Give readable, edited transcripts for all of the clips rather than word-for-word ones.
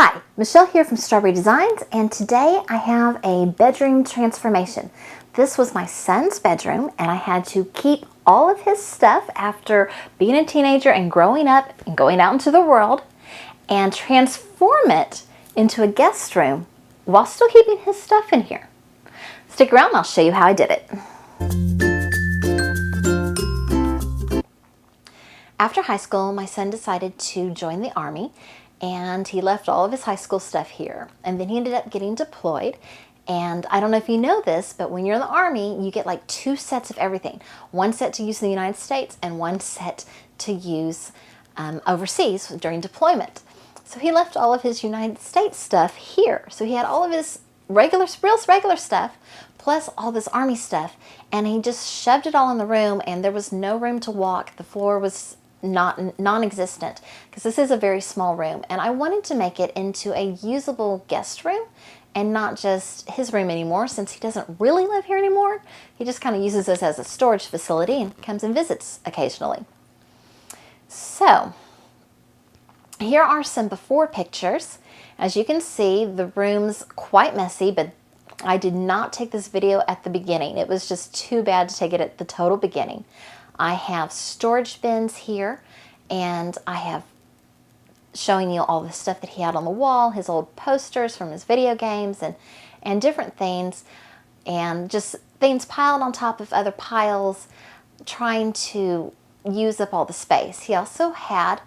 Hi, Michelle here from Straw-Bearie Designs, and today I have a bedroom transformation. This was my son's bedroom, and I had to keep all of his stuff after being a teenager and growing up and going out into the world, and transform it into a guest room while still keeping his stuff in here. Stick around and I'll show you how I did it. After high school, my son decided to join the Army, and he left all of his high school stuff here. And then he ended up getting deployed. And I don't know if you know this, but when you're in the Army, you get like 2 sets of everything. One set to use in the United States and one set to use overseas during deployment. So he left all of his United States stuff here. So he had all of his regular stuff, plus all this Army stuff. And he just shoved it all in the room, and there was no room to walk. The floor was non-existent because this is a very small room, and I wanted to make it into a usable guest room and not just his room anymore, since he doesn't really live here anymore. He just kind of uses this as a storage facility and comes and visits occasionally. So here are some before pictures. As you can see, the room's quite messy, but I did not take this video at the beginning. It was just too bad to take it at the total beginning. I have storage bins here, and I have showing you all the stuff that he had on the wall, his old posters from his video games and different things, and just things piled on top of other piles, trying to use up all the space. He also had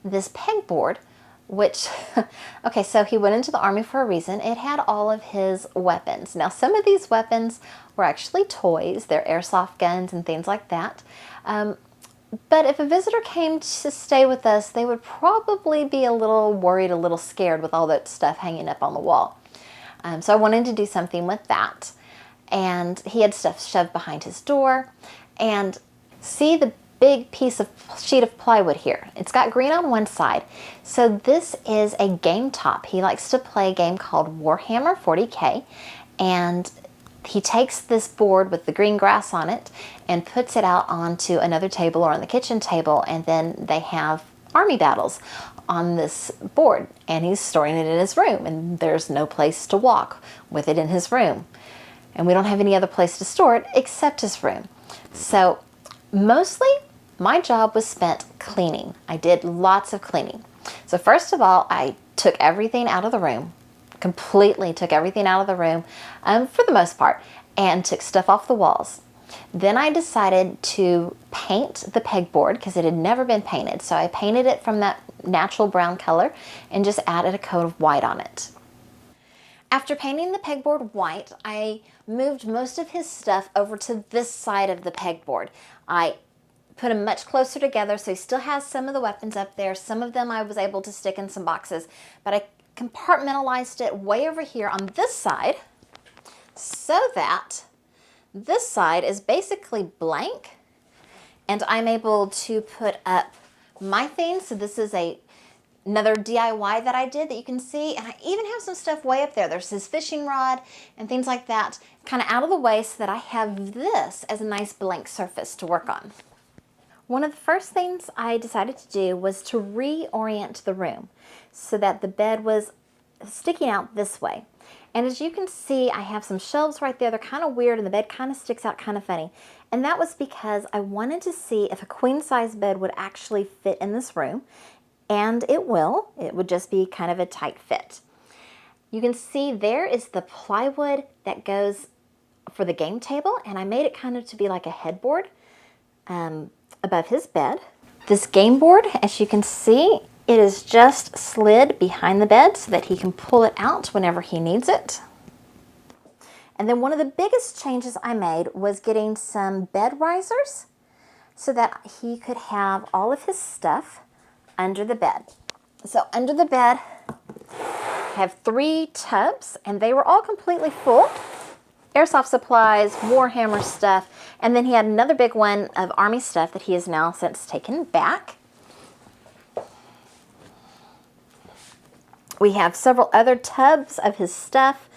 this pegboard, which, okay, so he went into the Army for a reason. It had all of his weapons. Now, some of these weapons were actually toys. They're airsoft guns and things like that. But if a visitor came to stay with us, they would probably be a little worried, a little scared with all that stuff hanging up on the wall. So I wanted to do something with that. And he had stuff shoved behind his door. And see the big sheet of plywood here. It's got green on one side. So this is a game top. He likes to play a game called Warhammer 40K, and he takes this board with the green grass on it and puts it out onto another table or on the kitchen table, and then they have army battles on this board, and he's storing it in his room, and there's no place to walk with it in his room. And we don't have any other place to store it except his room. So mostly my job was spent cleaning. I did lots of cleaning. So first of all, I took everything out of the room, completely took everything out of the room for the most part, and took stuff off the walls. Then I decided to paint the pegboard because it had never been painted. So I painted it from that natural brown color and just added a coat of white on it. After painting the pegboard white, I moved most of his stuff over to this side of the pegboard. I put them much closer together, so he still has some of the weapons up there. Some of them I was able to stick in some boxes, but I compartmentalized it way over here on this side so that this side is basically blank, and I'm able to put up my things. So this is another DIY that I did that you can see, and I even have some stuff way up there. There's his fishing rod and things like that, kind of out of the way, so that I have this as a nice blank surface to work on. One of the first things I decided to do was to reorient the room so that the bed was sticking out this way. And as you can see, I have some shelves right there. They're kind of weird, and the bed kind of sticks out kind of funny. And that was because I wanted to see if a queen-size bed would actually fit in this room. And it will. It would just be kind of a tight fit. You can see there is the plywood that goes for the game table, and I made it kind of to be like a headboard above his bed. This game board, as you can see, it is just slid behind the bed so that he can pull it out whenever he needs it. And then one of the biggest changes I made was getting some bed risers so that he could have all of his stuff under the bed. So under the bed, I have 3 tubs, and they were all completely full. Airsoft supplies, Warhammer stuff, and then he had another big one of Army stuff that he has now since taken back. We have several other tubs of his stuff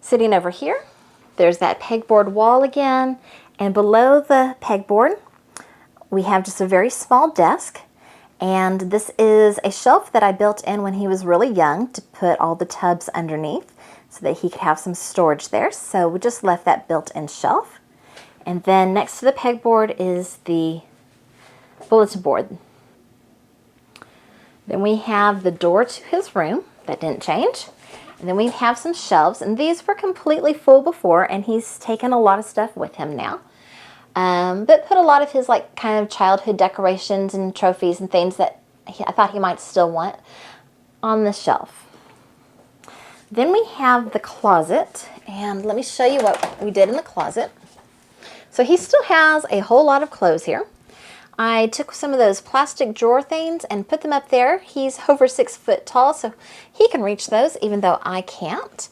sitting over here. There's that pegboard wall again, and below the pegboard we have just a very small desk, And this is a shelf that I built in when he was really young to put all the tubs underneath so that he could have some storage there. So we just left that built-in shelf. And then next to the pegboard is the bulletin board. Then we have the door to his room. That didn't change. And then we have some shelves, and these were completely full before, and he's taken a lot of stuff with him now. But put a lot of his like kind of childhood decorations and trophies and things that I thought he might still want on the shelf. Then we have the closet, and let me show you what we did in the closet. So he still has a whole lot of clothes here. I took some of those plastic drawer things and put them up there. He's over 6 foot tall, so he can reach those even though I can't.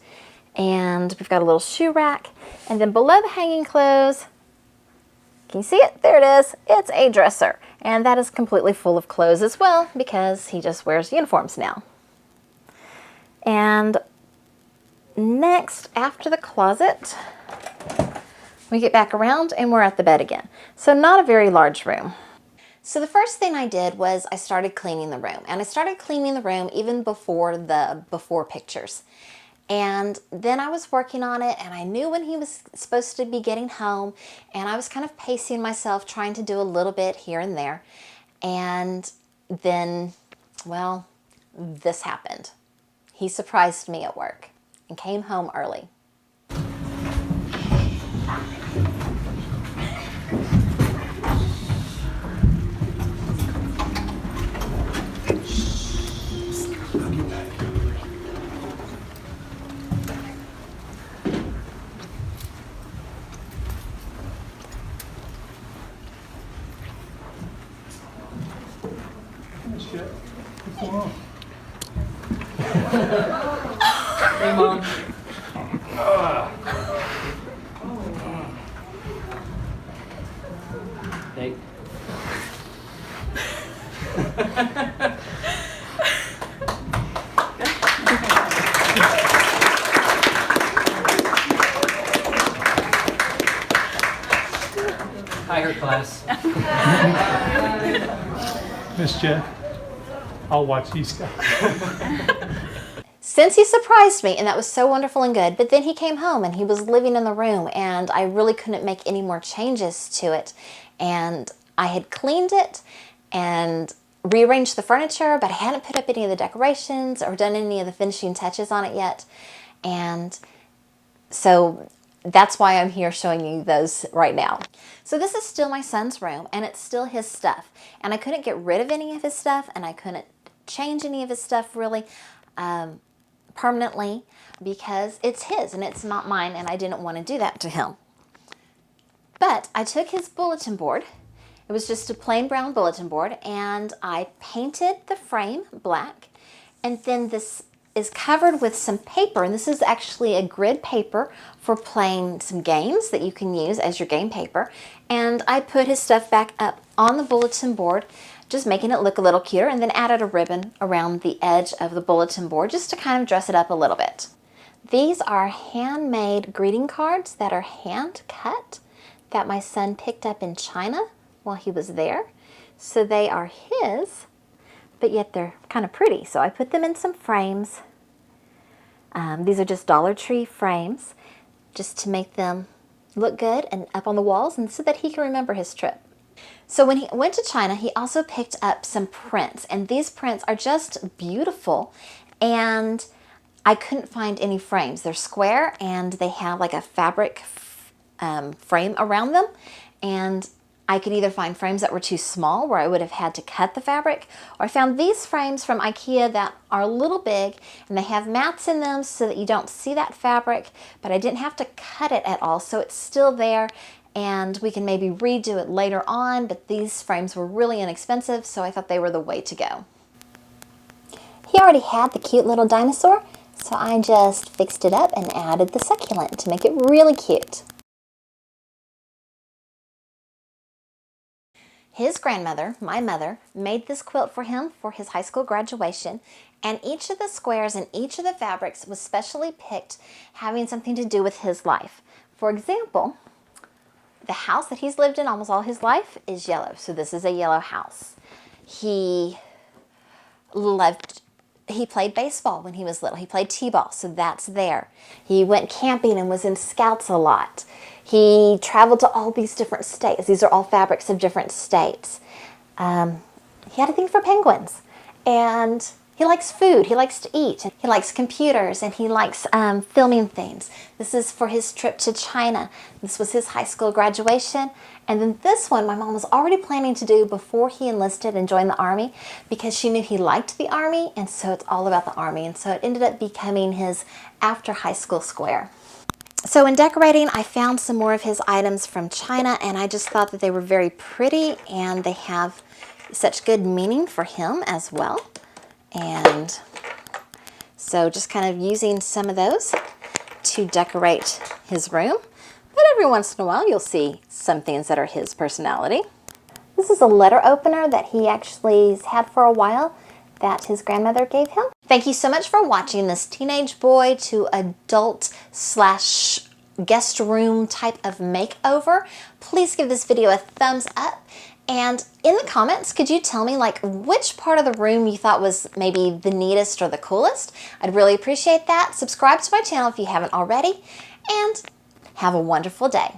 And we've got a little shoe rack. And then below the hanging clothes, can you see it? There it is. It's a dresser. And that is completely full of clothes as well because he just wears uniforms now. And next, after the closet, we get back around and we're at the bed again. So not a very large room. So the first thing I did was I started cleaning the room. And I started cleaning the room even before the before pictures. And then I was working on it, and I knew when he was supposed to be getting home, and I was kind of pacing myself, trying to do a little bit here and there. And then, well, this happened. He surprised me at work and came home early. Jett, what's going on? Hey, Mom. Hey. Hi, her class. Miss Jett, I'll watch these guys. Since he surprised me, and that was so wonderful and good, but then he came home and he was living in the room, and I really couldn't make any more changes to it. And I had cleaned it and rearranged the furniture, but I hadn't put up any of the decorations or done any of the finishing touches on it yet. And so that's why I'm here showing you those right now. So this is still my son's room, and it's still his stuff. And I couldn't get rid of any of his stuff, and I couldn't change any of his stuff really permanently because it's his and it's not mine, and I didn't want to do that to him. But I took his bulletin board. It was just a plain brown bulletin board, and I painted the frame black, and then this is covered with some paper, and this is actually a grid paper for playing some games that you can use as your game paper. And I put his stuff back up on the bulletin board, just making it look a little cuter, and then added a ribbon around the edge of the bulletin board just to kind of dress it up a little bit. These are handmade greeting cards that are hand cut that my son picked up in China while he was there. So they are his, but yet they're kind of pretty. So I put them in some frames. These are just Dollar Tree frames just to make them look good and up on the walls, and so that he can remember his trip. So when he went to China, he also picked up some prints, and these prints are just beautiful, and I couldn't find any frames. They're square, and they have like a fabric frame around them, and I could either find frames that were too small where I would have had to cut the fabric, or I found these frames from IKEA that are a little big and they have mats in them so that you don't see that fabric, but I didn't have to cut it at all, so it's still there and we can maybe redo it later on, but these frames were really inexpensive, so I thought they were the way to go. He already had the cute little dinosaur, so I just fixed it up and added the succulent to make it really cute. His grandmother, my mother, made this quilt for him for his high school graduation, and each of the squares and each of the fabrics was specially picked having something to do with his life. For example, the house that he's lived in almost all his life is yellow, so this is a yellow house. He played baseball when he was little. He played t-ball, so that's there. He went camping and was in scouts a lot. He traveled to all these different states. These are all fabrics of different states. He had a thing for penguins, and he likes food. He likes to eat. He likes computers, and he likes filming things. This is for his trip to China. This was his high school graduation. And then this one, my mom was already planning to do before he enlisted and joined the Army, because she knew he liked the Army, and so it's all about the Army. And so it ended up becoming his after high school square. So in decorating, I found some more of his items from China, and I just thought that they were very pretty, and they have such good meaning for him as well. And so just kind of using some of those to decorate his room. But every once in a while, you'll see some things that are his personality. This is a letter opener that he actually has had for a while that his grandmother gave him. Thank you so much for watching this teenage boy to adult / guest room type of makeover. Please give this video a thumbs up. And in the comments, could you tell me like which part of the room you thought was maybe the neatest or the coolest? I'd really appreciate that. Subscribe to my channel if you haven't already, and have a wonderful day.